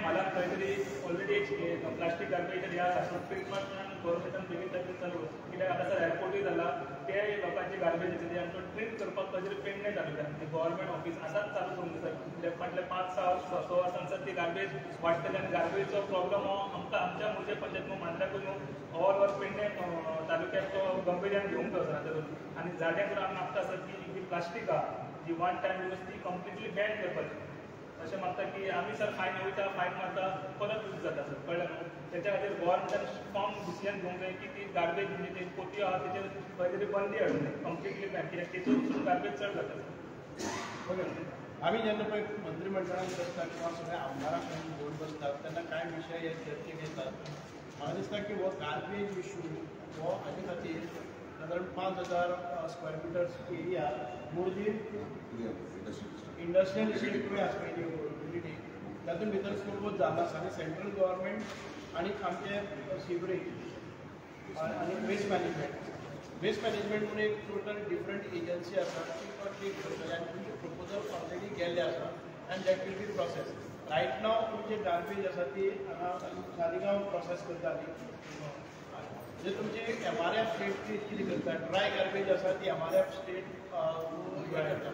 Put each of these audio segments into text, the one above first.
मला काहीतरी already plastic garbage ह्या ट्रीटमेंट गव्हर्मेंटान बेगीन बेगीन चालू कित्याक आतां सर एअरपोर्टूय जाला ते लोकांचे गार्बेज येते आनी तो ट्रीट करपाक खंय पेडणे तालुक्यात गव्हर्मेंट ऑफिस आतांच चालू करून सर फाटले 5-6 वर्सां सर ती गार्बेज वाडटली आनी गार्बेजचो प्रॉब्लम हो आमकां आमच्या मुर्जे पंचायत मांडल्याकूच न्हू ऑल ओवर पेडणे तालुक्यात तो गंभीर्यान घेवंक जाय सर आनी झाडे करून आमी मागता सर की जी प्लास्टीक आहा जी वन टायम यूज ती कंप्लिटली बॅन करपाची अशें मागता की आमी सर फायन वयता फायन मारता परत यूज जाता सर कळ्ळें न्हू त्याच्या खातीर गव्हर्मेंटान फॉर्म डिसिजन घेवंक जाय की ती गार्बेज म्हणजे ती पोतयो आहा तेचेर खंय तरी बंदी हाडून कंप्लिटली बॅन कित्याक तेतून गार्बेज चड जाता सर आम्ही जेन्ना पळय मंत्रिमंडळान बसता किंवा सगळ्या आमदारांक घेवन बसतात तेन्ना कांय विशय हे चर्चेक येतात म्हाका दिसता की हो गार्बेज इशू हो हाजे खातीर सादारण 5,000 square meters area Morjim industrial estate आसा पळय युटिलिटी तातूंत भितर खूब जाला आसा आनी सेंट्रल गव्हर्मेंट आनी आमचे सिवरेज आनी वेस्ट मॅनेजमेंट म्हणून एक टोटल डिफरंट एजन्सी आसा ती करतली आनी तुमचे प्रपोजल ऑलरेडी गेल्ले आसा आनी that will be process right नाव तुमचे गार्बेज आसा ती हांगा सालिगांव प्रोसेस करताली म्हणजे तुमची MRF स्टेट कितें करता ड्राय गार्बेज आसा ती MRF स्टेट करता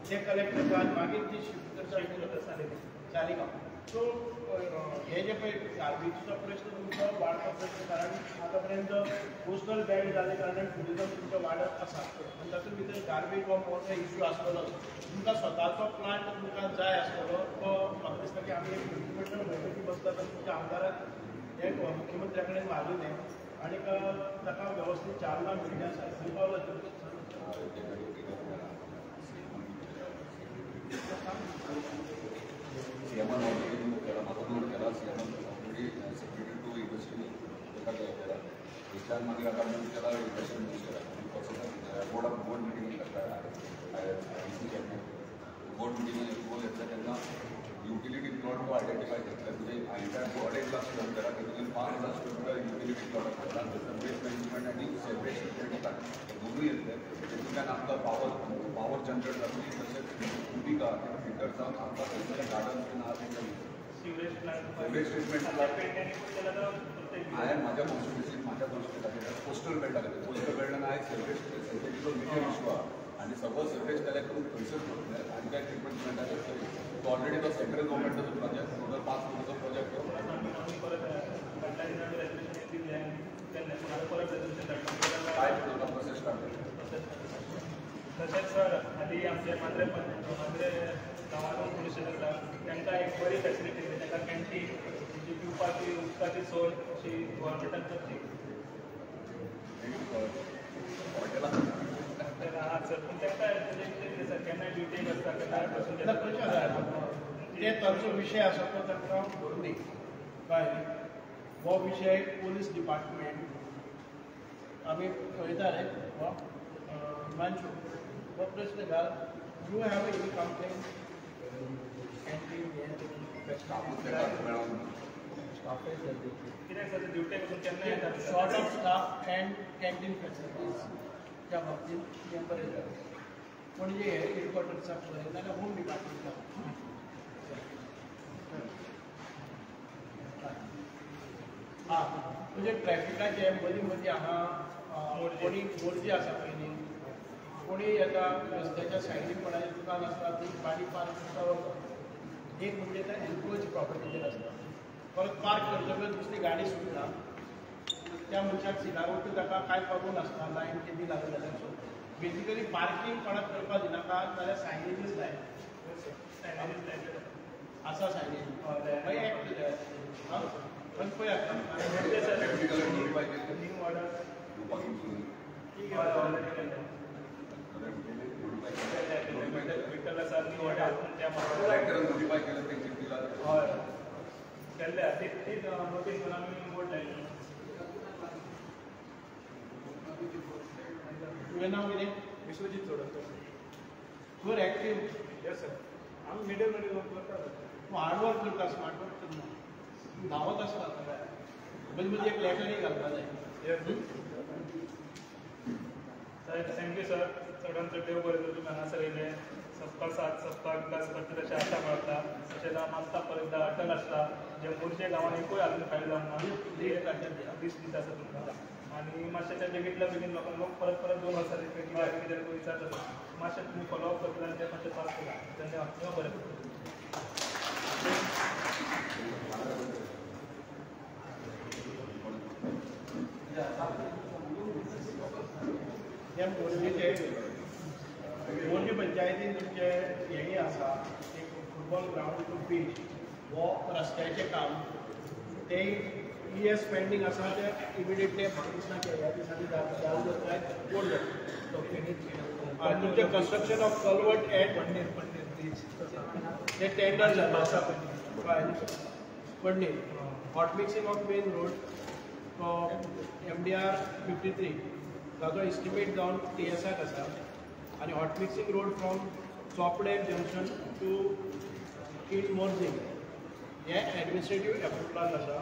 ते कलेक्ट करता आनी मागीर ती शिफ्ट करता सालिगांव सो हे जे पळय गार्बेजीचो प्रश्न तुमचो वाडतो प्रश्न कारण आतां पर्यंत कोस्टल बेल्ट जाले कारणान ट्युरिजम तुमचो वाडत आसा आनी तातूंत भितर गार्बेज हो मोठो इश्यू आसतलो तुमकां स्वताचो प्लांट तुमकां जाय आसतलो तो म्हाका दिसता की आमी एक मंत्रिमंडळ बैठकी बसतात आनी तुमच्या आमदाराक एक मुख्यमंत्र्या कडेन मागयलें आनी ताका वेवस्थीत चालना मेळ्ळी आसा खंय पावला सीएमान ऑलरेडी केला म्हाका नोट केला सीएमान ऑलरेडी सेक्रेटरी टू इंडस्ट्री ताका केला थंयच्यान मागीर आतां आमी केला industry minister board meeting board meeting board येता तेन्ना युटिलिटी प्लॉट हो आयडेंटिफाय करतले म्हणजे हांवें बोर्ड एक लाख स्टुडंट केला तेतून 5,000 स्टुडंट युटिलिटी प्लॉट करता वेस्ट मॅनेजमेंट आनी सेपरेट सेपरेट दोनूय येतले तेतूंतल्यान आमकां पावर जनरेट जातली तशेंच भुमिका फिल्टर जावन आमकां खंयसर गार्डन्स बीन आहा तेंच्या सिवरेज ट्रीटमेंट हांवें म्हाज्या कॉन्स्टिट्युएन्सीन म्हाज्या कॉन्स्टिट्युएन्सीन कोस्टल बेल्ट आसलें कोस्टल बेल्टान हांवें सेवरेजचो मेजर इशू आहा आनी सगळो सेवरेज कलेक्ट करून थंयसर करतले आनी त्या ट्रिटमेंट प्लांटाचेर तो ऑलरेडी तो सेंट्रल गव्हर्मेंटाचो प्रोजेक्ट टोटल 5 कोटीचो प्रोजेक्ट काय प्रोसेस स्टार्ट तशेंच सर आधी आमचे मांद्रे गांवांतून पुलीस स्टेशन आसा तांकां एक बरी फॅसिलिटी तांकां कॅन्टीन जी पिवपाची उदकाची सोय अशी गव्हर्मेंटान करची सर पूण तांकां सर केन्नाय ड्युटेक आसता केन्नाय ते तांचो विशय आसा तो तांकां भरून कळ्ळें हो विशय पुलीस डिपार्टमेंट आमी पळयताले हो मानशू हो प्रश्न घाल यू हॅव एनी कंप्लेंट कित्याक सर ड्युटेक वचून केन्ना येता short of staff end canteen facilities त्या बाबतींत मेंबर येतात पणजे हेडक्वॉर्टर्साक पळय नाल्यार होम डिपार्टमेंटाक म्हणजे ट्रॅफिकाचे मदीं मदीं हांगा कोणी मोर्जी आसा पयलीं कोणी येता रस्त्याच्या सायडीन कोणाचें दुकान आसता ती गाडी पार्क करता एक म्हणजे त्या एनक्लोज प्रॉपर्टीचेर आसता परत पार्क करतकच दुसरी गाडी सुटना त्या मनशाक सिनारोटू ताका कांय कळून नासता लायन कितें लागली जाल्यार सो बेजिकली पार्किंग कोणाक करपाक दिनाका जाल्यार सायनेजीस लाय आसा सायनेज मागीर एक्ट जाय पण पळयात केल्ले ती नोटीस करून आमी बोर्ड लायले तुवें नांव कितें विश्वजीत जोडक तूं एक्टीव येस सर आमी मिडल करता तूं हार्डवर्क करता स्मार्ट वर्क करना धांवत आसता मदीं मदीं एक लॅटरी घालपा जाय सर थँक्यू सर चडांत चड देव बरें करूं तुमी हांगासर येयले सबका साथ सबका विकास करता तशें आशा बाळगता तशेंच आम आसता पर्यंत अटल आसता जे मोर्चे गांवांत एकूय अजून फायल जावना 20 दीस आसा तुमकां आनी मातशें त्या बेगींतल्या बेगीन लोक परत 2 वर्सां कितें विचारता मातशें तुमी फॉलोअप करता आनी तें मातशें पास केला तेन्ना बरें हे मोर्जे पंचायतीन तुमचे हेंय आसा एक फुटबॉल ग्राउंड टू पीच वो रस्त्याचें काम ते ES पेंडींग आसा ते इमिडिएटली म्हाका दिसता की ह्या दिसांनी चालू जाताय पूर्ण तुमचे कन्स्ट्रक्शन ऑफ कल्वर्ट एट पडणेर ब्रीज ते टेंडर जाल्लो आसा पडणेर hot mixing of main road MDR 53 ताजो एस्टिमेट जावन TSAक आसा आनी hot mixing road from Chopde junction to कीड मोर्जिंग हे एडमिनिस्ट्रेटीव एप्रुवलाक आसा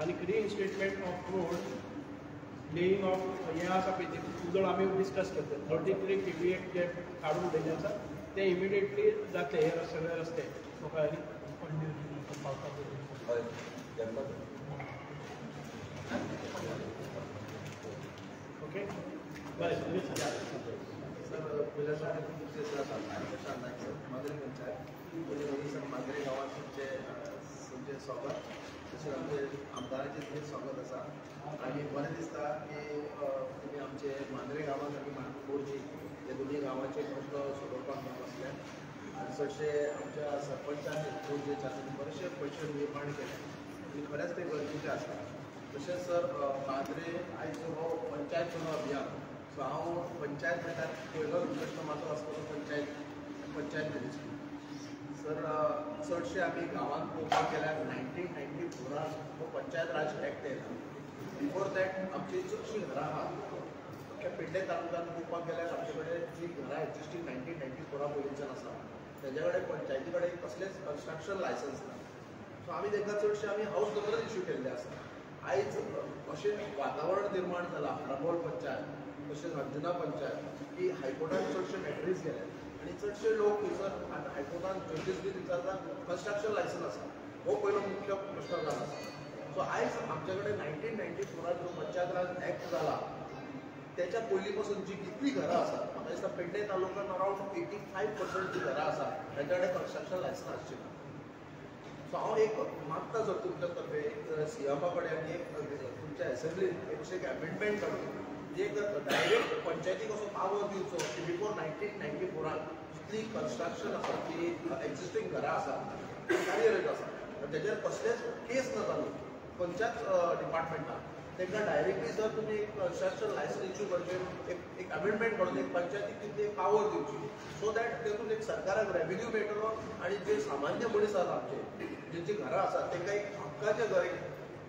आनी reinstatement of road laying of हे आसा पळय ते उजळ आमी डिस्कस करता 33 KVA जे काडून उडयल्ले आसा ते इमिडिएटली जातले हे सगळे रस्ते म्हाका ओके बरें सर पहिल्यासाठी तुमचे सर मांद्रे पंचायत पयलीं सर मांद्रे गांवांत तुमचे स्वागत तशेंच आमचे आमदाराचें थंय स्वागत आसा आनी बरें दिसता की तुमी आमचे मांद्रे गांवांत आनी मोर्जी हे दोनी गांवांचे प्रश्न सोडोवपाक बसले आनी चडशे आमच्या सरपंचान मोर्जेच्या बरेचशे पयशे निर्माण केले आनी खरेंच ते गरजेचे आसा तशेंच सर मांद्रे आयज हो पंचायत चुनाव अभियान सो हांव पंचायत म्हणल्यार पयलो प्रश्न म्हाजो आसतलो पंचायत मिनिस्ट्री सर चडशे आमी गांवांत पळोवपाक गेल्यार 1994 हो पंचायत राज एक्ट येयला बिफोर दॅट आमची चडशीं घरां आहात अख्ख्या पेडणे तालुक्यांत पळोवपाक गेल्यार आमचे कडेन जी घरां एक्जिस्टींग 1994 पयलींच्यान आसा तेज्या कडेन पंचायती कडेन कसलेंच कन्स्ट्रक्शन लायसन्स ना सो आमी तांकां चडशे आमी हावस नंबरच इश्यू केल्ले आसा आयज अशें वातावरण निर्माण जाला हराबोल पंचायत तशेंच अंजुना पंचायत की हायकोर्टान चडशे मॅटरीज गेले आनी चडशे लोक थंयसर आतां हायकोर्टान जजीस बी विचारता कन्स्ट्रक्शन लायसन्स आसा हो पयलो मुख्य प्रश्न जावन आसा सो आयज आमचे कडेन 1994 जो पंचायत राज एक्ट जाला त्याच्या पयलीं पासून जी कितली घरां आसात म्हाका दिसता पेडणे तालुक्यान अरावंड 85% जी घरां आसा तांच्या कडेन कन्स्ट्रक्शन लायसन्स आसची ना सो हांव एक मागता सर तुमच्या तर्फे सीएमा कडेन आनी एक तुमच्या एसेंब्लीन एक एमेंडमेंट काडून एक डायरेक्ट पंचायतीक असो पावर दिवचो की बिफोर 1994 जितली कन्स्ट्रक्शन आसा ती एक्जिस्टींग घरां आसा कार्यरत आसा तेजेर कसलेच केस न जालो पंचायत डिपार्टमेंटान तांकां डायरेक्टली जर तुमी कन्स्ट्रक्शन लायसन्स इश्यू करचे एक अमेंडमेंट काडून एक पंचायतीक तितली पावर दिवची सो दॅट तेतून एक सरकाराक रेव्हेन्यू मेळटलो आनी जे सामान्य मनीस आसात आमचे जेंची घरां आसात तांकां एक हक्काचें घर एक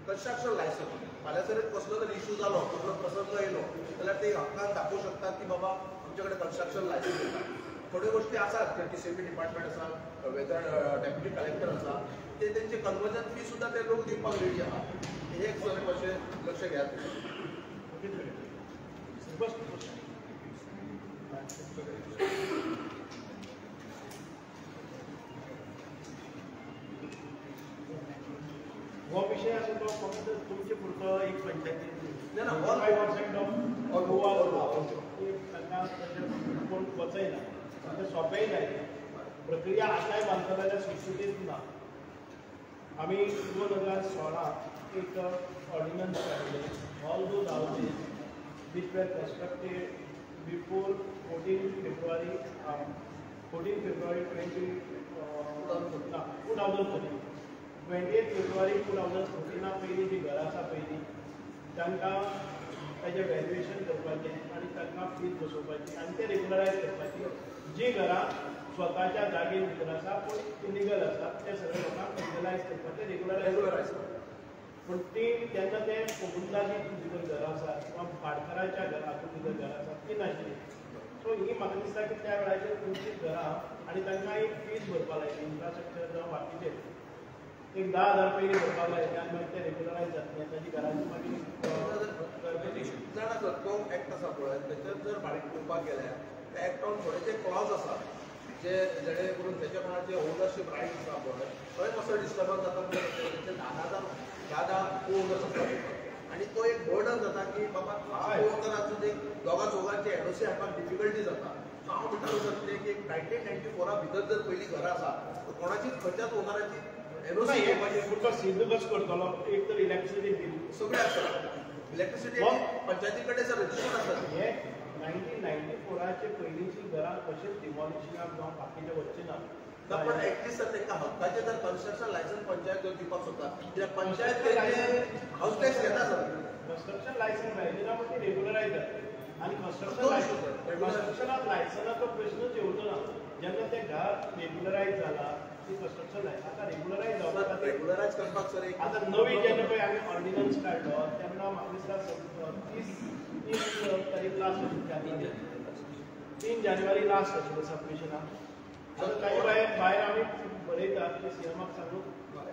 कन्स्ट्रक्शन लायसन्स फाल्यां जर कसलो तरी इश्यू जालो कसलो प्रसंग येयलो जाल्यार ते हक्कान दाखोवंक शकतात की बाबा आमचे कडेन कन्स्ट्रक्शन लायसन्स येता थोड्यो गोष्टी आसात जे TCP डिपार्टमेंट आसा वेदर डेप्युटी कलेक्टर आसा ते तेंचे कन्वर्जन फी सुद्दां ते लोक दिवपाक रेडी आहात हे एक सर मातशें लक्ष घेयात हो विषय आसा तो फक्त तुमचे पुरतो एक पंचायतीन ना 5% ऑफ गोवा तांकां कोण वचयना म्हणजे सोंपेय नाही प्रक्रिया आतांय बांदता जाल्यार सुटसुटीत ना आमी 2016 एक ऑर्डिनन्स काडले all those houses which were constructed before 14 February 2013 28 February 2014 पयलीं जी घरां आसा पयलीं तांकां ताजें व्हॅल्युएशन करपाचें आनी तांकां फीज बसोवपाची आनी ते रेगुलरायज करपाची जी घरां स्वताच्या जागेर भितर आसा पूण इलिगल आसा ते सगळे लोकांक लिगलायज करपाचें रेगुलरायज पूण ती तेन्ना ते कुटुंबाची भितर घरां आसात किंवा भाटकाराच्या घरांतून भितर घरां आसात ती नाशिल्ली सो ही म्हाका दिसता की त्या वेळाचेर खंयचीच घरां आनी तांकां एक फीज भरपा लायली इन्फ्रास्ट्रक्चर जावं बाकीचे एक 10,000 पयलीं भरपाक लायले आनी मागीर ते रेगुलरायज जातले ताची घरांची मागीर जाणा सर तो एक्ट आसा पळय तेचेर जर बारीक पळोवपाक गेल्यार त्या एक्टान थोडेशे क्लॉज आसा जे जेणे करून तेच्या कोणाचे ओनरशीप रायट आसा पळय थंय कसो डिस्टर्बन्स जाता म्हणजे ओनर्स असतात आणि तो एक बर्डन जाता की बाबा ओनराचो एक दोगा चौगांचे एनओसी हाडपाक डिफिकल्टी जाता. सो हांव म्हणटालो सर की 1994 भितर जर पयलीं घरां आसा तर कोणाचीच खंयच्याच ओनराची एनओसी हे म्हणजे फक्त सिद्धच करतलो एक तर इलेक्ट्रिसिटी बील सगळे आसता. इलेक्ट्रिसिटी पंचायती कडेन सर रजिस्टर आसता. हे 1994चे पयलींची घरां कशीच डिमॉलिशनाक जावं बाकीचे वच्चे ना. पण ऍटलीस्ट सर तांकां हक्काचे जर कन्स्ट्रक्शन लायसन्स पंचायत जर दिवपाक सोदता कित्याक पंचायत तेंचे हाऊस टॅक्स घेता सर. कन्स्ट्रक्शन लायसन्स मेळ्ळी ना पण ती रेग्युलरायज जाता आनी कन्स्ट्रक्शनाक लायसन्साचो प्रश्नच येवचो ना. जेन्ना तें घर रेग्युलरायज जाला ती कन्स्ट्रक्शन लायसन्स आतां रेग्युलरायज जावपा खातीर रेग्युलरायज करपाक सर एक आतां नवी जेन्ना पळय आमी ऑर्डिनन्स काडलो तेन्ना म्हाका दिसता 30 तारीख लास्ट 3 जानेवारी लास्ट आशिल्लो सबमिशनाक. आतां काही भायर आमी बरयतात की सीएमाक सांगून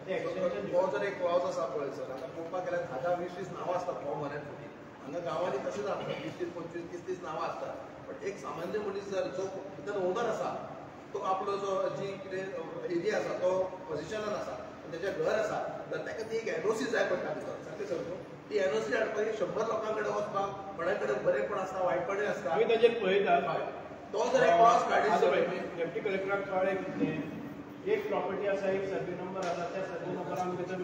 ते एक्सटेंशन हो जर एक क्लॉज आसा पळय सर आतां पळोवपाक गेल्यार 10-20 नांवां आसतात फॉर्म 140 हांगा गांवांनी तशेंच आसता 20-25-30 नांवां आसतात. बट एक सामान्य मनीस जर जो भितर ओनर आसा तो आपलो जो जी कितें एरिया आसा तो पोजिशनान आसा तेजें घर आसा तर ताका ती एक एनओसी जाय पडटा भितर सारकें सर ती एनओसी हाडपाक 100 लोकां कडेन वचपाक कोणा कडेन बरेपण आसता वायटपणूय आसता. आमी ताजेर पळयतात तो जर एक क्लॉज काडीत डेप्टी कलेक्टराक कळ्ळें कितें एक प्रॉपर्टी आसा एक सर्वे नंबर आसा त्या सर्वे नंबरान भितर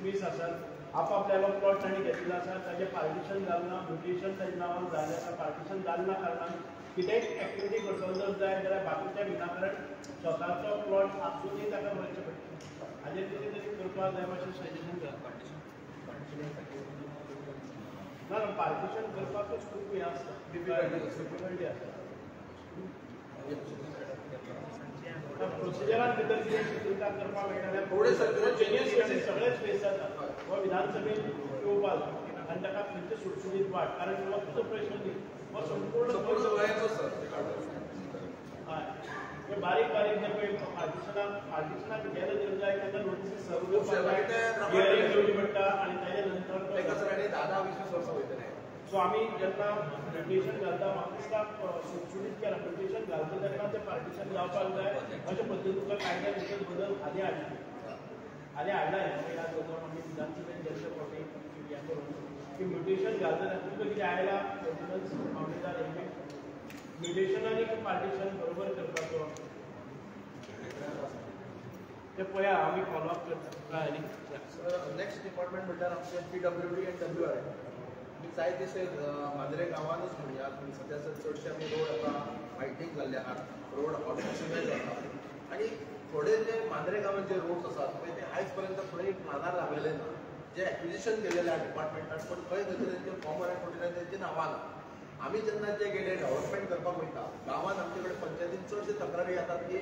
20 आसात आपापल्यालो प्लॉट तांणी घेतिल्लो आसा ताजें पार्टिशन जालना म्युटेशन ताजे नांवान जाल्लें आसा पार्टिशन जालना कारणान कितेंय एक्टिविटी करपाक जर जाय जाल्यार बाकीच्या विनाकारण स्वताचो प्लॉट आसूनय ताका भरचें पडटा. हाजेर कितें तरी करपाक जाय मातशें सजेशन कर. ना पार्टिशन करपाकूच खूब हें आसता डिफिकल्टी आसता. प्रोसिजरान भितर कितें शिथिलता करपाक मेळटा थोडे जेन्युअन सगळेच फेस जाता हो विधानसभेत येवपाक आनी ताका खंयचे सुटसुटीत वाट कारण हो तुजो प्रश्न न्ही हो संपूर्ण गोंयाचो सर. हय हे बारीक बारीक जे पळय पार्टिशनाक गेले जर जाय तेन्ना नोटीस सर्व हियरींग घेवची पडटा आनी ताजे नंतर ताका सर आनी 10-20 वर्सां वयतले. सो आमी जेन्ना म्युटेशन घालता म्हाका दिसता सुटसुटीत केला म्युटेशन घालता तेन्ना तें पार्टिशन जावपाक जाय अशे पद्दतीन तुका कायद्यात भितर बदल हालीं हाडला ह्या दोतोर आमी विधानसभेन गेल्ले फावटी हें करून की म्युटेशन घालता तेन्ना तुका कितें आयला ऑर्डिनन्स मामलेदार म्युटेशन आनी पार्टिशन बरोबर करपाचो ते पळया आमी फॉलोअप करता. नेक्स्ट डिपार्टमेंट म्हणल्यार आमचे PWD आनी WRA जाय तशे मांद्रे गांवानूच म्हणया तुमी सद्या चडशे आमी रोड आतां वायडनींग जाल्ले आहात रोड ऑटोमेशन जाता आनी थोडे जे मांद्रे गांवांत जे रोड्स आसात पळय ते आयज पर्यंत खंय प्लानार लागलेले ना. जे एक्विजिशन केलेले आहा डिपार्टमेंटान पण खंय खंय तरी तेंचे फॉर्म 140 तेंची नांवां ना. आमी जेन्ना जे गेले डेव्हलपमेंट करपाक वयता गांवांत आमचे कडेन पंचायतीन चडशे तक्रारी येतात की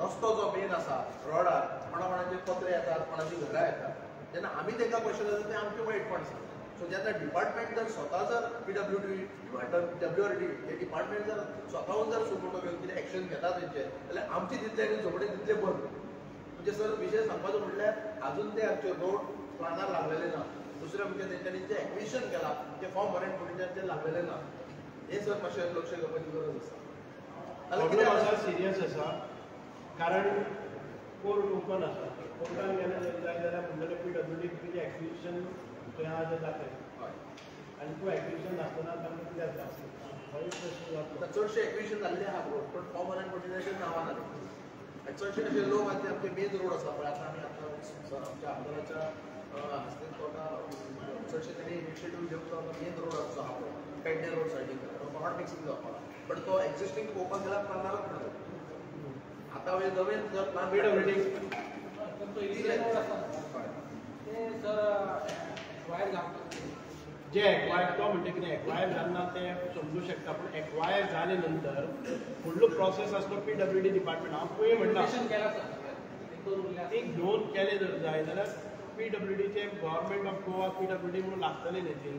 रस्तो जो मेन आसा रोडार कोणाचे पत्रे येतात कोणाची घरां येतात जेन्ना आमी तांकां क्वेश्चन जाता तें आमचें वायटपण आसा. सो जेन्ना डिपार्टमेंट जर स्वता जर PWD WRD हे डिपार्टमेंट जर स्वताहून जर सुमोटो घेवन कितें एक्शन घेता तेंचे जाल्यार आमचे तितले आनी झोपडे तितले बंद. म्हणजे सर विशय सांगपाचो म्हणल्यार अजून ते आमचे रोड प्लानार लागलेले ना. दुसरें म्हणजे तेंच्यांनी जे एक्विजिशन केलां ते फॉर्म 140 लागलेले ना. हे सर मातशें लक्ष घेवपाची गरज आसा. प्रॉब्लेम आसा सिरियस आसा कारण कोर्ट ओपन आसा कोर्टान गेले जाय जाल्यार म्हणटले PWD कितें एक्विजिशन खंय आहा तें दाखय आनी तूं एक्विजिशन नासतना तांकां कित्याक जाता प्रश्न जातलो. चडशे एक्विजिशन जाल्ले आहा रोड पण फॉर्म 140 नांवां ना. चडशे अशे लोक आसा ते आमचे मेन रोड आसा पळय आतां आमी आमच्या आमदाराच्या हस्ते चडशे तेणी इनिशिएटीव घेवचो मेन रोड आसचो आहा पळय पेडणे रोड सायडीक हॉट मिक्सिंग जावपाक पण तो एक्झिस्टींग पळोवपाक गेल्यार प्लानारच ना. आतां नवीन जर प्लान जे एक्वायर तो म्हणटा कितें एक्वायर जालना ते समजूं शकता पण एक्वायर जाले नंतर फुडलो प्रोसेस आसलो PWD डिपार्टमेंट हांव पळय म्हणटा एक घेवन केले जर जाय जाल्यार PWDचे गव्हर्मेंट ऑफ गोवा PWD म्हणून लागतले न्ही ती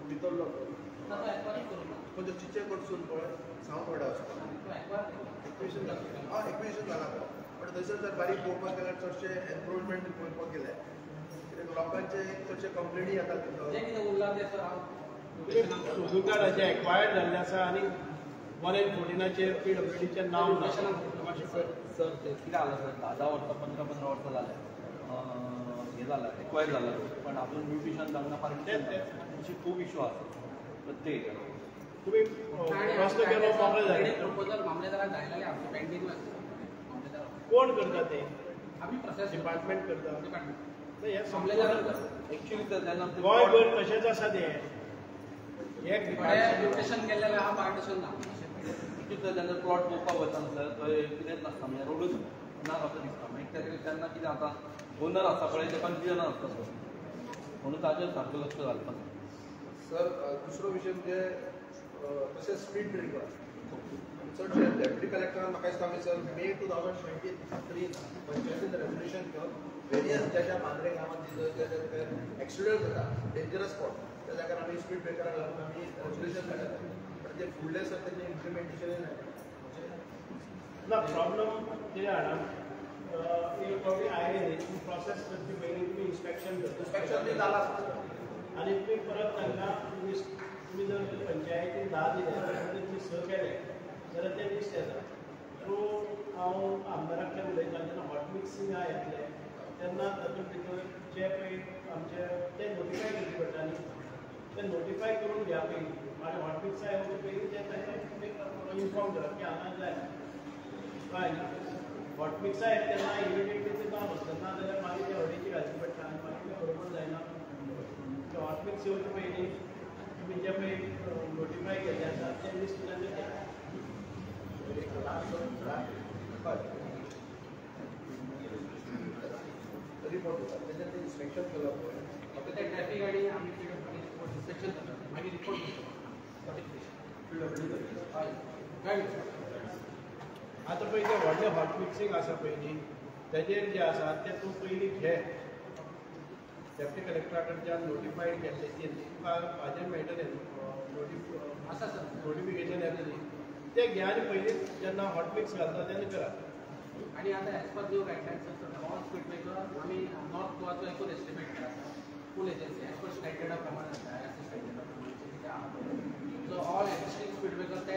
भितरलो पण चिचे कडसून पळय सावंत वाडा वचपाक एक्विजिशन जालां एक्विजिशन जालां पण थंयसर जर बारीक पळोवपाक गेल्यार चडशे एनक्रोचमेंट पळोवपाक गेले कित्याक लोकांचे चडशे कंप्लेनी येतात सोदुकाराचे एक्वायर जाल्ले आसा आनी 114 PWDचें नांव सर ते कितें जालां सर 10 वर्सां 15 वर्सां जाले हे झाला एक्वायर झाला पण अजून म्युटेशन जावना पर्यंत अशी खूप इश्यू असतात प्रत्येक तुम्ही प्रश्न केलो मोकळे झाले प्रपोजल मामलेदाराक धाडलेले आमचे पेंडिंग कोण करता ते आम्ही प्रोसेस डिपार्टमेंट करता डिपार्टमेंट हे मामलेदार ऍक्च्युली तर त्यांना गोंयभर तशेंच आसा ते एक डिपार्टमेंट म्युटेशन केलेलं हा पार्टिशन ना तर त्यांना प्लॉट पळोवपाक वता न्हय थंय कितेंच नासता म्हणजे रोडूच ना असं दिसता मागीर तेन्ना कितें जाता ओनर आसा पळय ते कन्फ्युजन आसता म्हणून ताजेर सारको लक्ष घालपाक सर दुसरो विशय म्हणजे तशेंच स्पीड ब्रेकर चडशे डेप्युटी कलेक्टरान म्हाका दिसता सर मे 2023 पंचायतीन रेजोल्युशन घेवन वेरियस ज्या ज्या मांद्रे गांवांत एक्सिडेंट जाता डेंजरस स्पॉट त्या जाग्यार आमी स्पीड ब्रेकराक लागून आमी रेजोल्युशन काडटा पण ते फुडले सर तेजें इम्प्लिमेंटेशनूय ना प्रॉब्लम कितें जाणा एक फावटी आयले न्ही प्रोसेस करचे पयलीं तुमी इन्स्पेक्शन करता इन्स्पेक्शन बी जाला आनी तुमी परत तांकां तुमी जर पंचायतीन 10 दिले ती 6 केले जाल्यार ते लिस्ट येता सो हांव आमदाराक कडेन उलयतां जेन्ना हॉट मिक्सिंगा येतले तेन्ना तातूंत भितर जे पळय आमचे ते नोटिफाय करचे पडटा न्ही ते नोटिफाय करून घ्या पयलीं आनी हॉट मिक्सा येवचे पयलीं ते तांकां इन्फॉर्म करप की हांगा जाय कळ्ळें न्ही हॉट मिक्सा येता तेन्ना इमिडिएटली ते काम आसता ना जाल्यार मागीर ते हळडीची घालची पडटा आनी मागीर ते बरोबर जायना हॉट मिक्स येवचे पयलीं तुमी जे पळय नोटिफाय केल्ले आसा ते लिस्ट तांचे द्या रिपोर्ट होता त्याच्यात ते इन्स्पेक्शन केलं पळय ते ट्रॅफिक गाडी आम्ही इन्स्पेक्शन करतात मागीर रिपोर्ट आतां पळय ते व्हडलें हॉट मिक्सिंग आसा पळय न्ही तेजेर जे आसा ते तूं पयलीं घे डेप्युटी कलेक्टरा कडच्यान नोटिफायड केल्ले ते तुका हाजेर मेळटलें आसा सर नोटिफिकेशन येता न्ही ते घे आनी पयलीं जेन्ना हॉट मिक्स घालता तेन्ना करा आणि आता as per new guidelines all speed breaker आम्ही नॉर्थ गोवाचो एकूच एस्टिमेट केला फूल एजन्सी ॲज पर स्टँडर्डा प्रमाणे so all existing speed breaker ते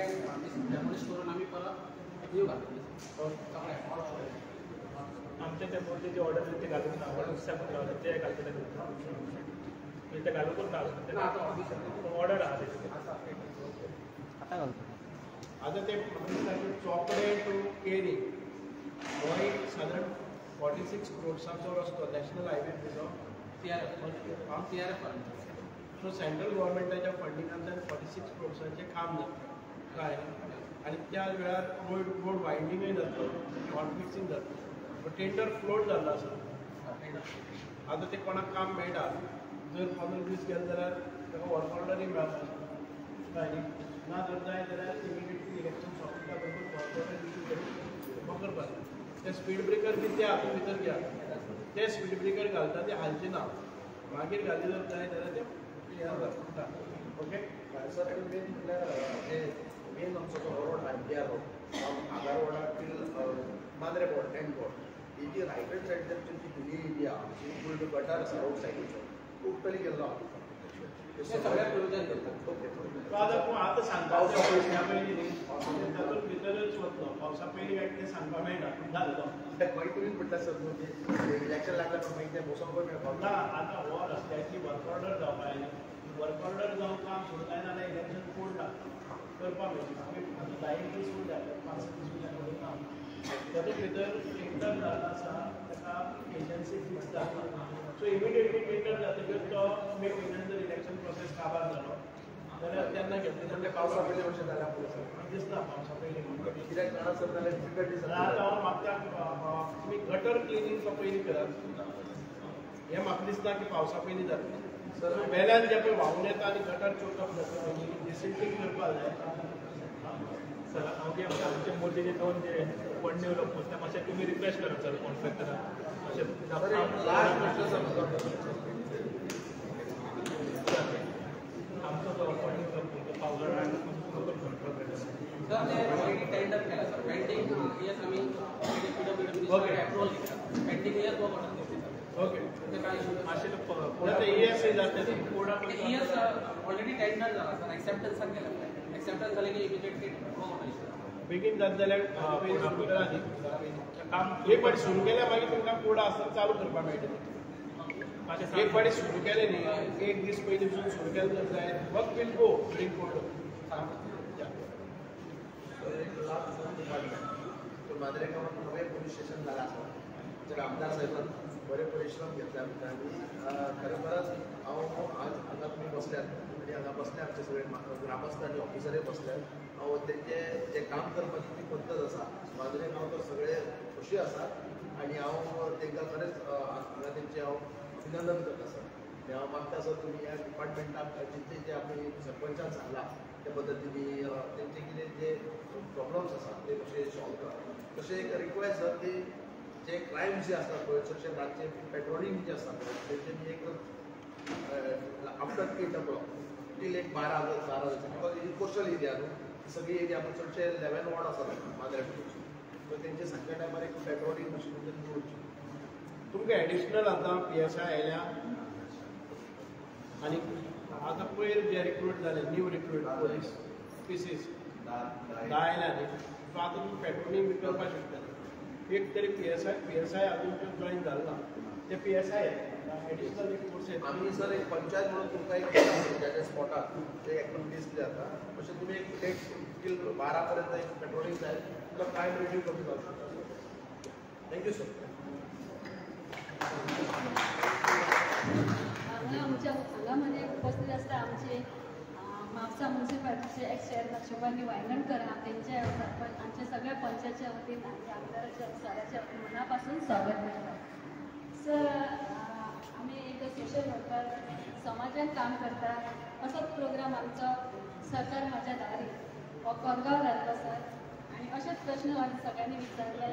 डेमोलिश करून आम्ही परत न्यू घालतो सगळे आमच्या त्या बोर्डची ऑर्डर ते घालून ना ऑर्डर ते घालतले ते घालून ना ऑर्डर आहा आतां ते चोपडे टू केरी हो एक सादारण 46 crores रस्तो नॅशनल हायवे तुजो CRF सो सेंट्रल गव्हर्मेंटाच्या फंडिंगांतल्यान 46 crores काम जाता कळ्ळें आनी त्या वेळार रोड वायंडिंगूय जातलो हॉट मिक्सिंग जातलो टेंडर फ्लोट जाल्लो आसा आतां ते कोणाक काम मेळटा जर 15 दीस गेले जाल्यार ताका वर्क ऑर्डरय मेळना कळ्ळें न्ही ना जर जाय जाल्यार इमिडिएटली इलेक्शन सोंपता बरोबर वर्क ऑर्डर इश्यू करून हो करपाक ते स्पीड ब्रेकर बी ते हातूंत भितर घ्या ते स्पीड ब्रेकर घालता ते हालचे ना मागीर घाली जर जाय जाल्यार ते जाता ओके सर मेन म्हणल्यार हे मेन आमचो जो रोड आयटीआर रोड आगार रोडा टील मांद्रे बोर्ड टँक बोर्ड हेजी रायट हँड सायड जर तुमची जुनी एरिया फूल गटार आसा रोड सायडीचो टोटली गेल्लो सगळ्या प्रोविजन करतात तो आतां सांगता पावसा पयलीं न्ही तातूंत भितरच वतलो पावसा पयलीं काय कितें सांगपाक मेळना जालो मागीर तुमीच म्हणटा सर म्हणजे इलेक्शन लागल्या पण मागीर ते बसोवपाक मेळपाक ना आतां हो रस्त्याची वर्क ऑर्डर जावपाक जाय वर्क ऑर्डर जावन काम सुरू जायना जाल्यार इलेक्शन कोण करपाक मेळटा आतां 10 दीस उरले 5 दीस उरले काम तातूंत भितर टेंडर जाल्लो आसा ताका एजन्सी फिक्स जाता सो इमिडिएटली टेंडर जातकीर तो मे म्हयन्यान जर इलेक्शन प्रोसेस काबार जालो जाल्यार तेन्ना घेतले म्हणजे पावसा पयलीं अशें जाल्या पळय दिसना पावसा पयलीं कित्याक जाणा सर जाल्यार डिफिकल्टीज आतां हांव मागता तुमी गटर क्लिनींग तो पयलीं करात हें म्हाका दिसता की पावसा पयलीं जातलें सर वेल्यान जे पळय व्हांवून येता आनी गटर चोकप जाता पयलीं डिसिल्टींग करपाक जाय सर हांव कितें आमचे मोदीचे 2 जे फंड डेव्हलपमेंट ते मातशें तुमी रिक्वेस्ट करात सर कॉन्ट्रॅक्टराक आमचो जो फंड पावसाळ्यात टेंडर केला सर पेंडिंग येस आम्ही Okay. अप्रुव्हल घेतला पेंडिंग येस वर्क ऑर्डर घेतली ओके ते काय मातशें ESI जातले येस ऑलरेडी टेंडर झाला सर एक्सेप्टन्स केला एक्सेप्टन्स झाले की इमिजिएटली बेगीन जात जाल्यार पयलीं सुरू करा न्ही काम एक फावटी सुरू केल्यार मागीर तुमकां कोड आसतना चालू करपाक मेळटलें एक फाटी सुरू केले न्ही, एक दीस पयलींसून सुरू केले जर जायत work will go during Covid. Mandrem गांवांत नवें पुलीस स्टेशन जालां आसा, ताचेर आमदार साहेबान बरे परिश्रम घेतले आमच्या आनी खरेखरच आज हांगा तुमी बसल्यात आनी हांगा बसले आमचे सगळे ग्रामस्थ आनी ऑफिसरय बसल्यात. हांव तेंचे जे काम करपाची ती पद्दत आसा मांद्रे गांव सगळे खुशी आसा आनी हांव तांकां खरेंच हांगा तेंचे हांव अभिनंदन करता सर. आनी हांव मागता सर तुमी ह्या डिपार्टमेंटाक जितले जे आमी सरपंचान सांगला त्या पद्दतीने तेंचे कितें जे प्रॉब्लम्स आसा ते कशे सॉल्व करता. तशें एक रिक्वेस्ट सर की जे क्रायम्स जे आसता पळय चडशे रातचे पेट्रोलिंग जे आसता पळय तेंच्यांनी एक आफ्टर 8 o'clock टील एक 12 बिकॉज ही कोस्टल एरिया न्हू, सगळी एरिया पूण चडशे 11 वॉर्ड आसा मांद्रे सो तेंचे सांजच्या टायमार एक पेट्रोलिंग अशी दवरची. तुमकां एडिशनल आतां PSI आयल्या आनी आतां पयर जे रिक्रूट जाले न्यू रिक्रूट पोलीस पीसीस 10 आयल्या न्ही, सो आतां तुमी पेट्रोलिंग बी करपाक शकता. एक तरी PSI अजून जॉईन जाल्ला ते PSI एडिशनल रिक्रूट्स आमी सर एक पंचायत म्हणून तुमकां एक ज्या स्पॉटार ते एक्टिविटीज जे जाता तशें तुमी एक डेट टील 12 पर्यंत एक पेट्रोलिंग जाय तुमकां टायम रिड्यूस कमी जावंक शकता. Thank you sir. हांगामध्ये उपस्थित असता आमचे म्हापसा म्युन्सिपालिटीचे एक्स चेअरमन शोभानी वायगणकर त्यांचे आमच्या सगळ्या पंचायतच्या वतीन आणि आमदाराच्या सराच्या वतीन मनापासून स्वागत करतात. सर आम्ही एक सोशल वर्कर समाजात काम करता असोच प्रोग्राम आमचो सरकार माझ्या दारी हो कोरगांव घातलो सर आणि असेच प्रश्न सगळ्यांनी विचारले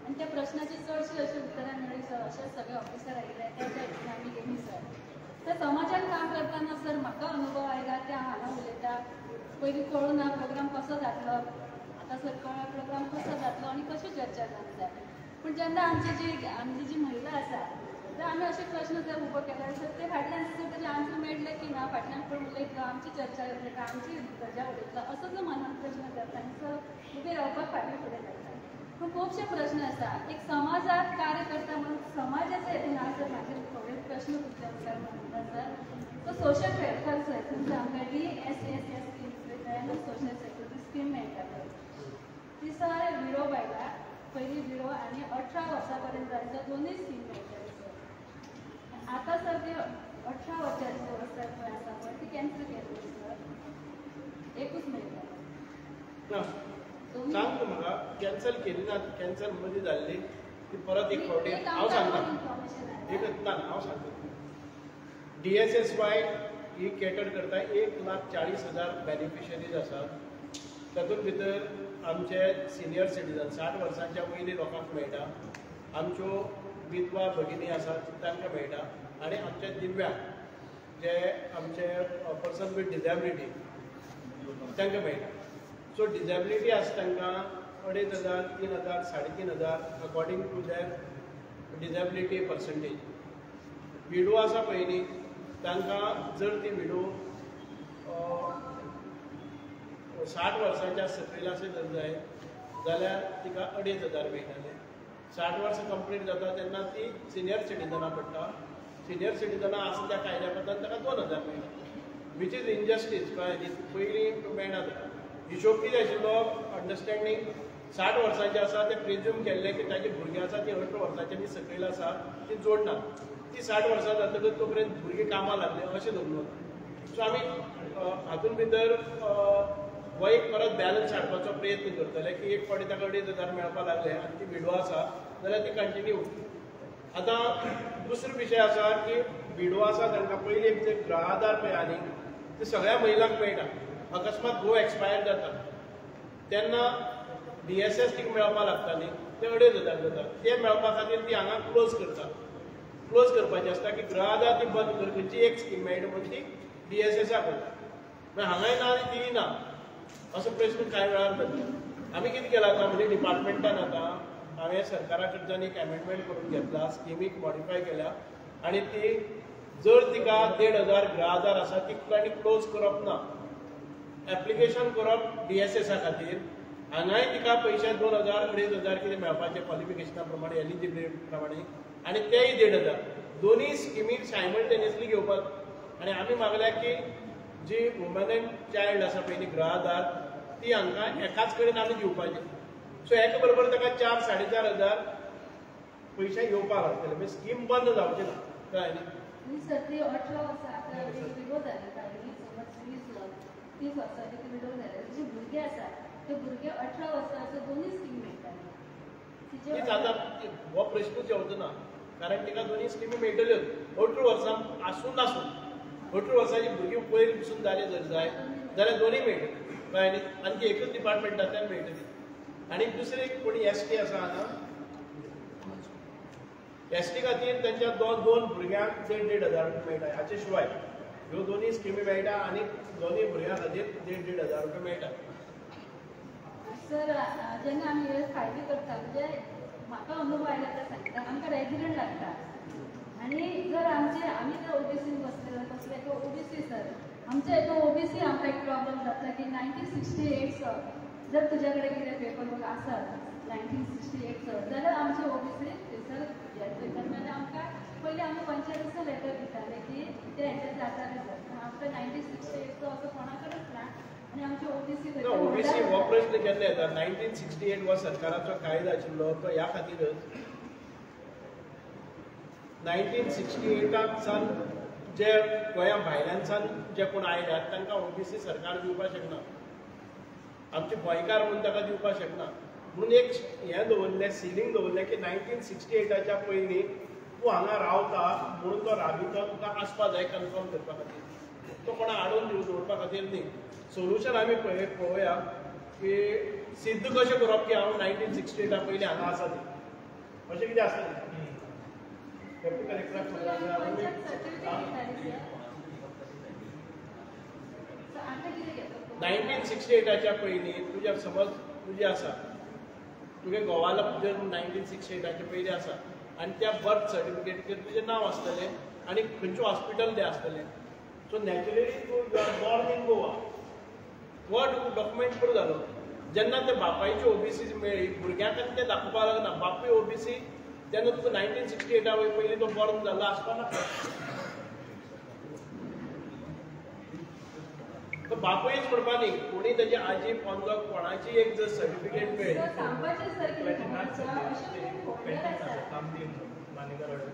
आणि त्या प्रश्नाची चडशी अशी उत्तरां मेळ्ळी सर. अशेच सगळे ऑफिसर आयिल्ले त्याच्या हितून आमी गेली सर. तर समाजात काम करताना सर म्हाका अनुभव आयला ते हांगा उलयता. पयलीं कळुना प्रोग्राम कसो जातलो, आतां सर कळ्ळा प्रोग्राम कसो जातलो आनी कशी चर्चा जावंक जाय. पूण जेन्ना आमची जी महिला आसा तर आमी अशे प्रश्न जर उबो केला सर ते फाटल्यान सर तेजे आन्सर मेळटले की ना, फाटल्यान कोण उलयतलो, आमची चर्चा जातली काय, आमची गजा उलयतलो असो जो मनान प्रश्न करता आनी सर उबे रावपाक फाटीं फुडें जाता. पूण खुबशे प्रश्न आसा. एक समाजात कार्य करता म्हणून समाजाच्या हेतून आज जर म्हाजे थोडे प्रश्न तुमचे सर म्हणटा सर तो सोशल वेलफेअर सर तुमचे आमकां DSSS scheme social security scheme मेळटा पळय ती सर विडो बायला पयली विडो आनी 18 वर्सां पर्यंत जायतो दोनूय स्कीम मेळटाली सर. आतां सर ती 18 वर्सांची सर पळय आसा पळय ती कॅन्सल केली सर, एकूच मेळटा. सांग तू म्हाका कॅन्सल केली ना, कॅन्सल मध्ये जाल्ली ती परत एक फावटी हांव सांगता. एकच ना हांव सांगता. DSSY ही कॅटर करता 1,40,000 बेनिफिशरीज आसात. तातूंत भितर आमचे सिनियर सिटीजन 60 वर्सांच्या वयली लोकांक मेळटा, आमच्यो विधवा भगिनी आसात तांकां मेळटा आनी आमचे दिव्यांग जे आमचे पर्सन विथ डिजेबिलिटी तांकां मेळटा. सो डिजेबिलिटी आसा तांकां 2,500, 3,000, 3,500 according to their disability percentage. Widow आसा पयली तांकां जर ती विडो 60 वर्सांच्या सकयल आसा जर जाय जाल्यार तिका 2,500 मेळटाले. 60 वर्सां कंप्लीट जाता तेन्ना ती सिनियर सिटीजनां पडटा. सिनियर सिटीजनां आसा त्या कायद्या प्रमाण ताका 2,000 मेळटा, वीच इज इनजस्टीस. कळ्ळें, पयलीं मेळना ताका. हिशोब कितें आशिल्लो अंडरस्टँडींग 60 वर्सांचे आसा ते प्रिज्यूम केल्ले की ताची भुरगीं आसा ती 18 वर्सांच्यानी सकयल आसा ती जोडना. ती 60 वर्सां जातकच तो पर्यंत भुरगीं कामां लागले अशें धरून वता. सो आमी हातूंत भितर हो एक परत बॅलन्स हाडपाचो प्रयत्न करतले की एक फावटी ताका 2,500 मेळपाक लागले आनी ती विडो आसा जाल्यार ती कंटिन्यू. आतां दुसरो विशय आसा की विडो आसा तांकां पयलीं एक जे गृह आदार पळय आनी ते सगळ्या महिलांक मेळटा. अकस्मात घोव एक्सपायर जाता तेन्ना DSS टीक मेळपाक लागता न्ही ते 2,500 जाता. ते मेळपा खातीर ती हांगा क्लोज करता. क्लोज करपाचें आसता की गृह आदार ती बंद कर, खंयची एक स्कीम मेळटा म्हणून ती DSSाक वता. मागीर हांगाय ना आनी तीय ना असो प्रश्न कांय वेळार जाता. आमी कितें केलां आतां म्हणजे डिपार्टमेंटान आतां हांवें सरकारा कडच्यान एक एमेंडमेंट करून घेतला, स्किमीक मॉडिफाय केल्या आनी ती जर तिका 1,500 गृह आदार आसा ती ताणी क्लोज करप ना, एप्लिकेशन करप DSSा खातीर. हांगाय तिका पयशे 2,000, 2,500 कितें मेळपाचे क्वॉलिफिकेशना प्रमाणे, एलिजिबिलिटी प्रमाणे आनी तेय 1,500. दोन्ही स्किमी सायमल्टेनियसली घेवपाक आनी आमी मागल्या की जी वुमन एंड चायल्ड आसा पयली गृहादार ती हांकां एकाच कडेन आमी दिवपाची. सो एका बरोबर ताका 4-4.5 पयशे येवपाक लागतले. म्हणजे स्कीम बंद जावची ना कळ्ळें न्ही. सर ती 18 वर्सां आतां विडो जाली कांय समज 30 वर्सांची ती विडो जाली जे भुरगे आसा ते भुरगे 18 वर्सांचो दोनूय स्कीम मेळटाली. तीच आतां हो प्रश्नूच येवचो ना कारण तिका दोन्ही स्किमी मेळटल्यो. 18 वर्सां आसून नासून 18 वर्सांची भुरगीं पयलीं पसून जाली जर जाय जाल्यार दोन्ही मेळटली कळ्ळें न्ही. आनी ती एकूच डिपार्टमेंटांतल्यान मेळटली. आनी दुसरी कोणी एसटी आसा हांगा एसटी खातीर त्यांच्या दोन भुरग्यांक 1,500 मेळटा. हाचे शिवाय ह्यो दोन्ही स्किमी मेळटा आनी दोन्ही भुरग्यां खातीर 1,500 रुपया मेळटा. सर जेन्ना आमी हे फायदे करता म्हणजे म्हाका अनुभव आयला ते सांगता आमकां रेजिडंट लागता आनी जर आमी जर ओबीसीन बसले तो ओबीसी सर आमचे तो ओबीसी आमकां एक प्रॉब्लेम जाता की 1968 जर तुज्या कडेन कितें पेपर वर्क आसत 1968 जाल्यार आमचे ओबीसी थंयसर म्हणजे आमकां पयलीं आमी पंचायतीचो लेटर दिताले की ते हेचे जाताले सर. आमकां 1968 असो कोणा कडेच ना आनी आमचे ओबीसी ओबीसी हो प्रश्न केन्ना येता. 1968 हो सरकाराचो कायदो आशिल्लो तो ह्या खातीरच 1968 सान जे गोंया भायल्यानसान जे कोण आयल्यात तांकां ओबीसी सरकार दिवपाक शकना. आमचे गोंयकार म्हणून ताका दिवपाक शकना. म्हणून एक हें दवरलें सिलींग दवरलें की 1968 पयलीं तूं हांगा रावता म्हणून तो राबितो तुका आसपा जाय कन्फर्म करपा खातीर. तो कोणा हाडून दवरपा खातीर न्ही. सोल्युशन आमी पळोवया की सिद्ध कशें करप की हांव 1968 पयलीं हांगा आसा ती अशें कितें आसता. डेप्युटी कलेक्टराक सांगता 1968 पयलीं तुज्या समज तुजी आसा तुगे घोवालो जल्म 1968 पयलीं आसा आनी त्या बर्थ सर्टिफिकेटीचेर तुजें नांव आसतलें आनी खंयचें हॉस्पिटल तें आसतलें. सो नॅचरली तूं you are born in Goa हो डॉक्युमेंट करूं जालो. जेन्ना ते बापायची ओबीसी मेळ्ळी भुरग्यांक आनी तें दाखोवपाक लागना बापूय ओबीसी तेन्ना तुका 1968 पयलीं तो बॉर्न जाल्लो आसपाना. तो बापूयच म्हणपा न्ही कोणी ताची आजी पंगो कोणाची एक जर सर्टिफिकेट मेळ्ळी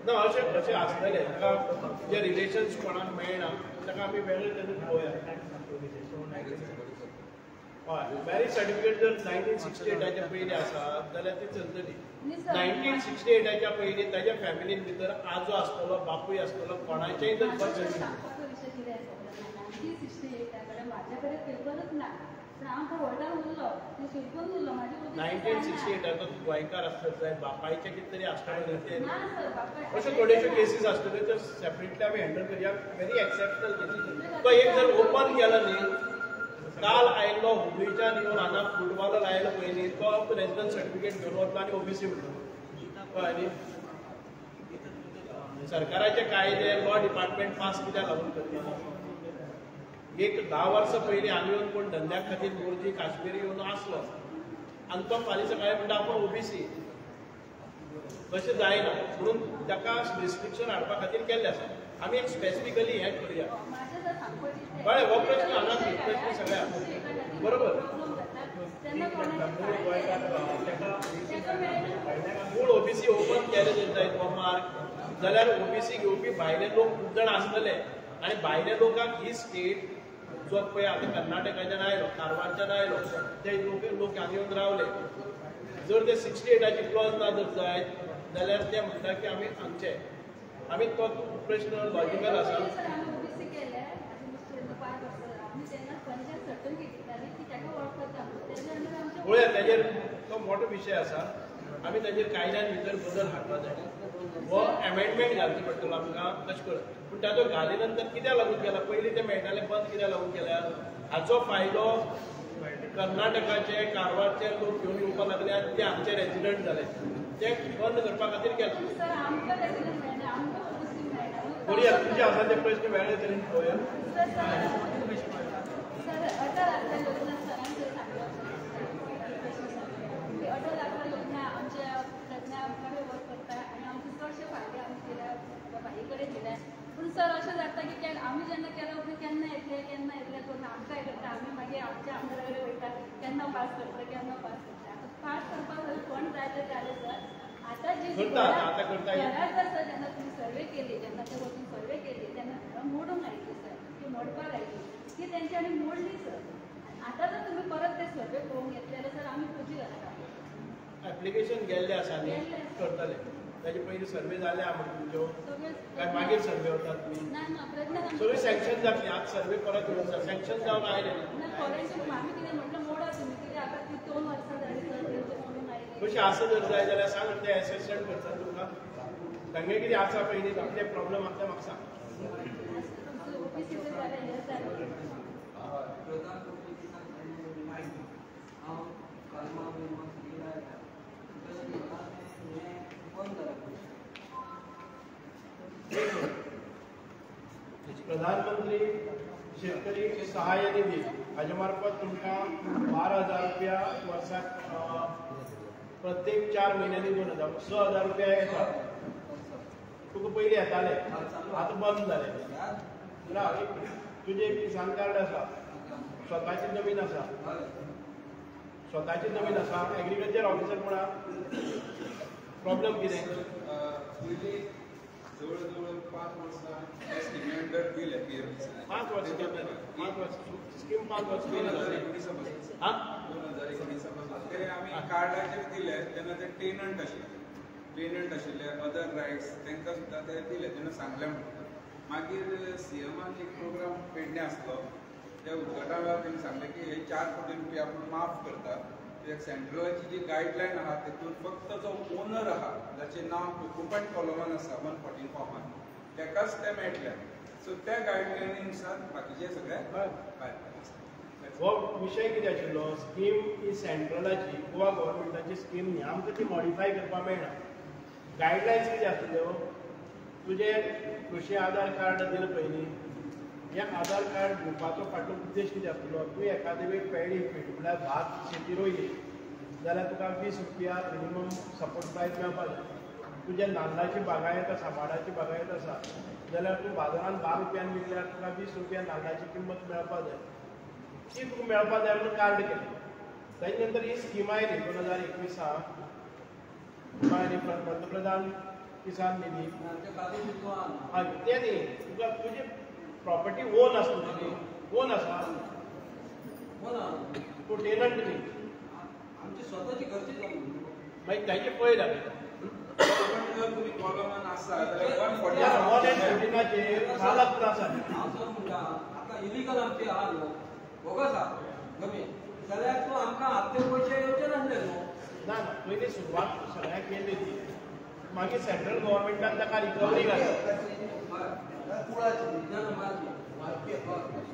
ना अशें आसतलें. ताका जे रिलेशन्स कोणाक मेळना ताका आमी वेगळे तरेन पळोवया. हय मॅरेज सर्टिफिकेट जर 1968 पयलीं आसा जाल्यार ती चलतली. 1968 पयलीं ताच्या फॅमिलीन भितर आजो आसतलो बापूय आसतलो कोणाचेय जर बर्थ सर्टिफिकेट 1968 गोंयकार आसतलो जाय बापायचे कितें तरी आसतलो अश्यो थोड्योश्यो केसीस आसतल्यो त्यो सेपरेटली आमी हँडल करया. Very exceptional cases. तो एक जर ओपन केलो न्ही काल आयिल्लो हुबळीच्यान येवन हांगा फुटबॉल लायलो पयलीं तो रेजिडंट सर्टिफिकेट घेवन वतलो आनी ओबीसी म्हणटलो कळ्ळें न्ही. सरकाराचे कायदे लॉ डिपार्टमेंट पास कित्याक लागून करता. एक 10 वर्सां पयलीं हांगा येवन कोण धंद्या खातीर मोर्जी काश्मीरी येवन आसलो आनी तो फाल्यां सकाळीं म्हणटा आपूण ओबीसी तशें जायना म्हणून ताका रिस्ट्रिक्शन हाडपा खातीर केल्लें आसा. आमी एक स्पेसिफिकली हें करुया कळ्ळें. हो प्रश्न हांगा प्रश्न सगळ्याक बरोबर. मूळ ओबीसी ओपन केले जाय तो मार्क जाल्यार ओबीसी घेवपी भायले लोक खूब जाण आसतले आनी भायल्या लोकांक ही स्टेट जो पळय आतां कर्नाटकाच्यान आयलो कारवारच्यान आयलो ते लोक हांगा येवन रावले जर ते 68 क्लॉज ना जर जाय जाल्यार ते म्हणटा की आमी हांगचे आमी तो प्रश्न लॉजिकल आसा. पळया तेजेर तो मोठो विशय आसा. आमी तेजेर कायद्यान भितर बदल हाडपा जाय. हो एमेंडमेंट घालची पडटलो आमकां तशें करत. पूण ताचो घाले नंतर कित्याक लागून केला पयलीं ते मेळटाले बंद कित्याक लागून केल्यार हाचो फायदो कर्नाटकाचे कारवारचे लोक घेवन येवपाक लागले आनी ते आमचे रेजिडंट जाले ते बंद करपा खातीर केलें. पळया तुमचे आसा ते प्रश्न वेगळे तरेन पळोवया. करता की आम्ही जेन्ना केलो केन्ना येतले करून आमकां हें करता आमी मागीर आमच्या आमदारा कडेन वयता केन्ना पास करता आतां पास करपाक फंड जाय ते जाले सर आतां जी घरात आसा जेन्ना तुमी सर्वे केली जेन्ना ते वचून सर्वे केली तेन्ना घरां मोडूंक आयली सर ती मोडपाक आयली ती तेंच्यांनी मोडली सर आतां जर तुमी परत ते सर्वे पळोवंक घेतले जाल्यार सर आमी खुशी जाता एप्लिकेशन गेल्ले आसा न्ही करतले ताजे पयलीं सर्वे जाले आहा तुमच्यो काय मागीर सर्वे होतात तुमी सगळी सँक्शन जातली आज सर्वे परत येवन सँक्शन जावन आयले आमी कितें म्हटलं मोडा तुमी कित्याक आतां ती 2 वर्सां जाली सर तेंचे म्हणून आयले कशें आसा जर जाय जाल्यार सांग ते एसेसमेंट करतात तुमकां तांगे कितें आसा पयलीं आपले प्रॉब्लेम आसता म्हाका सांग ओपीसीचे जाले हे जाले प्रधानमंत्री शेतकरी सहाय्य निधी हाजे मार्फत तुमकां 12,000 रुपया वर्साक प्रत्येक 4 म्हयन्यांनी 2,000 6,000 रुपया येतात तुका पयलीं येताले आतां बंद जाले तुजें किसान कार्ड आसा स्वताची जमीन आसा एग्रीकल्चर ऑफिसर म्हणा प्रॉब्लेम कितें पयलीं जवळ जवळ 5 वर्सां स्किमी अंडर दिले 5 वर्स स्कीम 5 वर्स 2019 पासून 2019 पासून ते आमी कार्डाचेर दिले तेन्ना ते टेनंट आशिल्ले अदर रायट्स तांकां सुद्दां ते दिले तेन्ना सांगलें म्हणटा मागीर सीएमान एक प्रोग्राम पेडणे आसलो त्या उद्घाटना वेळार तेणें सांगलें की हे 4 कोटी रुपया आपूण माफ करता सेंट्रलाची जी गायडलायन आहा तेतून फक्त जो ओनर आहा जाचें नांव ऑक्युपंट कॉलमान आसा 114 फॉर्मान तेकाच ते मेळटले सो त्या गायडलायनीनुसार बाकीचे सगळे भायर हो विशय कितें आशिल्लो स्कीम ही सेंट्रलाची गोवा गव्हर्मेंटाची स्कीम न्ही आमकां ती मॉडिफाय करपाक मेळना गायडलायन्स कितें आसल्यो तुजे कृषी आधार कार्ड दिलें पयलीं ह्या आधार कार्ड घेवपाचो फाटलो उद्देश कितें आसलो तूं एखादे वेळ पेडी फीट म्हळ्यार भात शेती रोयली जाल्यार तुका 20 रुपया मिनिमम सपोर्ट प्रायस मेळपाक जाय तुजे नाल्लाची बागायत आसा माडाची बागायत आसा जाल्यार तूं बाजारांत 10 रुपयान विकल्यार तुका 20 रुपया नाल्लाची किंमत मेळपाक जाय ती तुका मेळपाक जाय म्हणून कार्ड केलें ताजे नंतर ही स्कीम आयली 2021 आयली पंतप्रधान किसान निधी ते न्ही तुका तुजी प्रॉपर्टी ओन आसता तुजी ओन आसा पूण टेनंट न्ही आमची स्वतःची घरची मागीर ताचे पळय जालें जर तुम्ही कॉलमान आसा जाल्यार 114 सालाक त्रास जाले हांव सर म्हणटा आतां इलिगल आमचे आहा न्हू बोगस आहा जमीन जाल्यार तूं आमकां हप्ते पयशे येवचे नासले न्हू ना पयलीं सुरवात सगळ्याक केली ती मागीर सेंट्रल गव्हर्मेंटान ताका रिकवरी घातली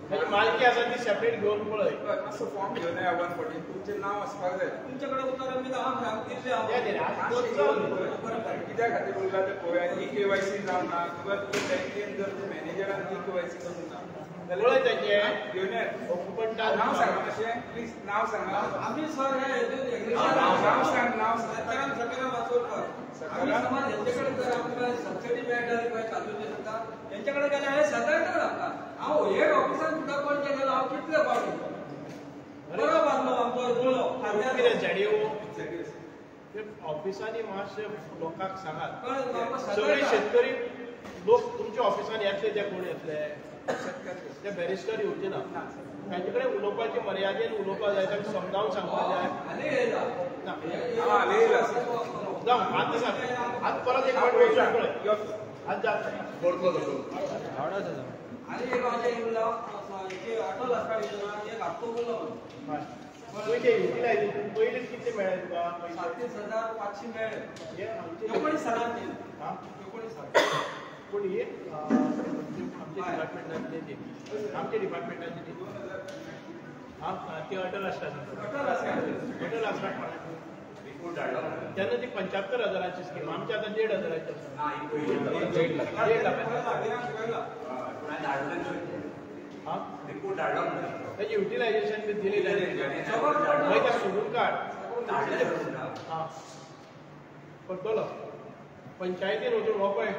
ताची मालकी आसा ती सेपरेट घेवन पळय असो फॉर्म घेवन या 114 तुमचें नांव आसपाक जाय तुमचे कडेन उतर मी हांव कित्या खातीर उरला तें पळोवया ई-केवायसी जावना किंवा तुका बँकेन जर तूं मॅनेजरान ई-केवायसी करूंक ना पळय ताचें घेवन येत ऑक्युपंटा नांव सांगा मातशें प्लीज नांव सांगा आमी सर हे नांव सांग नांव सकाराम वाचोवकर समाज यांच्याकडे जर आमकां सबसिडी मेळटा किंवा चालूचे सुद्दां यांच्याकडे गेल्यार हे सगळ्यांकडे लागता हांव हेड ऑफिसान सुद्दां कोण गेलो हांव कितले पावटी बरो बांदलो आमचो रुलो कितें झेडीओ ऑफिसांनी मातशे लोकांक सांगात सगळे शेतकरी लोक तुमच्या ऑफिसान येतले ते कोण येतले ते बॅरिस्टर येवचे ना तांचे कडेन उलोवपाची मर्यादेन उलोवपाक जाय ताका समजावन सांगपाक जाय आतां सांग आतां परत एक फावट वचून पळय आतां जाता आनी एक अशें उरलो अटल आसपाक एक हप्तो उरलो पयलीं युटिलायझेशन पयलींच कितले मेळ्ळे तुका 37,500 मेळ्ळे हे 19 सालांत हां 19 साल पूण ही आमच्या डिपार्टमेंटाची हां ती अटल आसता तेन्ना ती 75,000ची स्कीम आमची आतां 1,500,000ची ताची युटिलायझेशन बी दिली मागीर तें सोडून काड हां करतलो पंचायतीन वचून हो पळय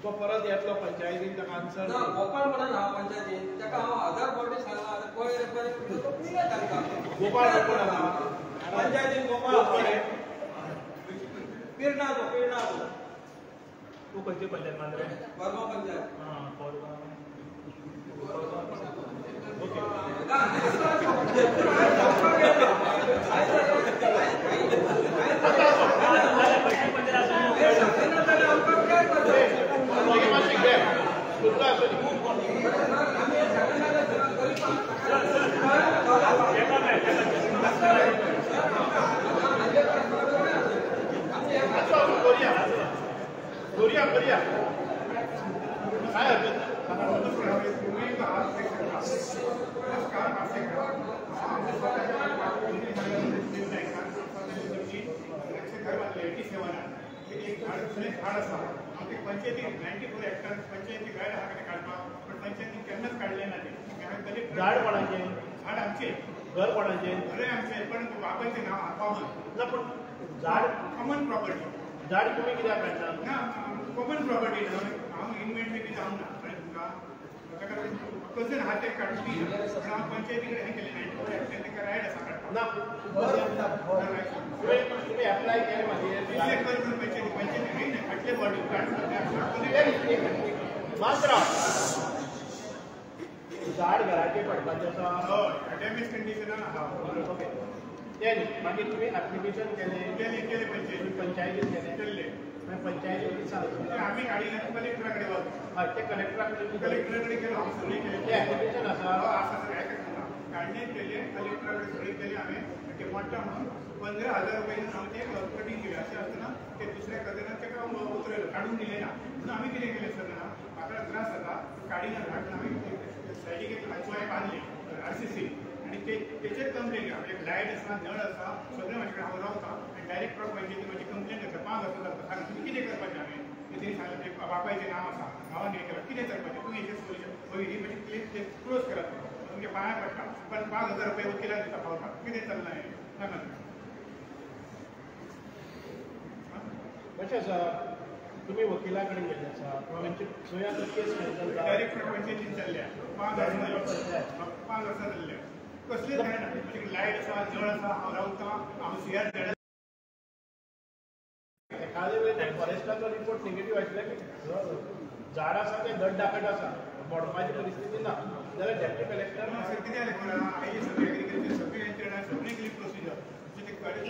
तो परत येतलो पंचायतीन ताका आन्सर ना गोपाळ म्हणून हा पंचायतीन ताका हांव आधार बॉडी सांगला आतां पळय रे पळय तो पिला तांकां गोपाळ कोण आहा पंचायतीन गोपाळ पिरणा तो तू खंयची पंचायत मांद्रे वर्मा पंचायत हां कोरगांव पंचायती 94 हेक्टर पंचायती गाड आहा कडेन काडपाक पण पंचायती केन्नाच काडले ना ते कलेक्टर झाड कोणाचे झाड आमचे घर कोणाचे घरे आमचे पण बाबाचें नांव कॉमन ना पण झाड कॉमन प्रॉपर्टी झाड तुम्ही कित्याक काडना ना कॉमन प्रॉपर्टी हांव इन्व्हेंटरी बी जावं ना कळ्ळें तुमकां ताका कजन आहा ते काडपी पण हांव पंचायती कडेन हें केलें 94 हेक्टर ताका रायट आसा काडपाक ना तुम्ही अप्लाय केले मागीर पंचायती नाही ना फाटले बॉडी मात्र झाड घराचे पडपाचें आसा डॅमेज कंडिशनान आहा ओके ते न्ही मागीर तुमी एप्लिकेशन केलें केले पंचायती पंचायतीन केलें केल्ले पंचायतीन सांगलें आम्ही गाडी कलेक्टरा कडेन वचून हय ते कलेक्टराक कलेक्टरा कडेन गेलो हांव सगळी ते केले एप्लिकेशन आसा काढणे केले कलेक्टरा कडेन सगळी केली हांवें ते मोडटा म्हणून 15,000 रुपये हांव ते कटींग केलें अशें आसतना ते दुसऱ्या कजनाक ताका उतरयलो काडून दिलें ना म्हणून आमी कितें केलें सर ना म्हाका त्रास जाता काडिना म्हणून हांवें सायडीक एक आजवाय बांदली RCC आणि तेचेर कंप्लेन घ्या एक लायट आसा नळ आसा सगळें म्हाजे कडेन हांव रावता आनी डायरेक्ट पंचायती म्हाजी कंप्लेन करता 5,000 जाता सांग तुमी कितें करपाचें हांवें तेणी सांगलें ते बापायचें नांव आसा गांवांत हें केलां कितें करपाचें तुमी हेचेर सोल्युशन ही म्हाजी क्लेम क्लोज करात तुमच्या पांयां पडटा पण 5,000 रुपये वकिलाक दिता पावता कितें चल्लां हें सांगात कशें आसा तुम्ही वकिला कडेन गेल्ले आसा खंयची खंय आतां केस हँडल डायरेक्ट पंचायतीन चल्ल्या 5 वर्सां जाल्ल्या कसलें जायना म्हणजे लायट आसा जळ आसा हांव रावता हांव CR एखादे वेळी फॉरेस्टाचो रिपोर्ट नेगेटीव आसले की झाड आसा ते धड दाखट आसा मोडपाची परिस्थिती ना जाल्यार डेप्टी कलेक्टर कितें जालें आयज सगळे एग्रीकल्चर सगळे सगळी केली प्रोसिजर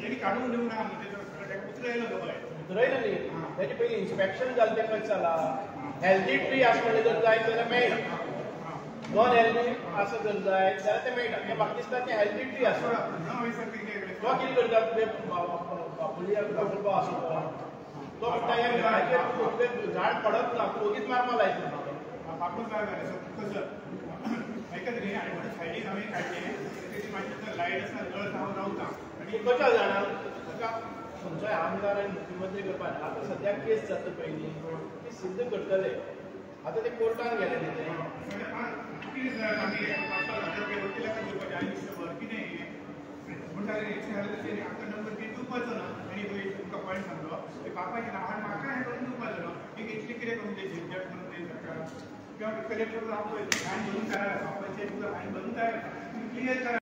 तेणी काडून दिवंक ना म्हणजे उतरयलो गो बाय उतरयलें न्ही तेजे पयलीं इन्स्पेक्शन जालें तें खंय जाला हेल्दी ट्री आसा म्हणलें जर जाय जाल्यार मेळटा नॉन हेल्दी आसा जर जाय जाल्यार तें मेळटा तें म्हाका दिसता तें हेल्दी ट्री आसा तो कितें करता बापूलिया आसा तो म्हणटा ह्या घराचेर झाड पडत ना तूं ओगीच मारपा लायता बापूच काय जालें कसं ऐकत न्ही आनी म्हणून सायडीक हांवें काडलें म्हाजे लायट आसा जळ आसा हांव रावता आनी कशा जाणां ताका खंयचोय आमदार आनी मुख्यमंत्री करपाक आतां सद्याक केस जाता पयलीं ती सिद्ध करतले आतां ते कोर्टान गेले न्ही ते कितें जाय आमी 5,000 रुपये वकिलाक दिवपाचें आनी दिसभर कितें म्हणटा तेणी आमकां नंबर दिवपाचो ना आनी तुमकां पॉयंट सांगलो की बापाचें नांव म्हाका हें करून दिवपाचो ना एक इतलें कितें करून तें झंझट करून तें सरकार किंवा कलेक्टर हांव पळय फायन भरून तयार आसा पंचायत हायन भरून तयार आसा क्लियर करा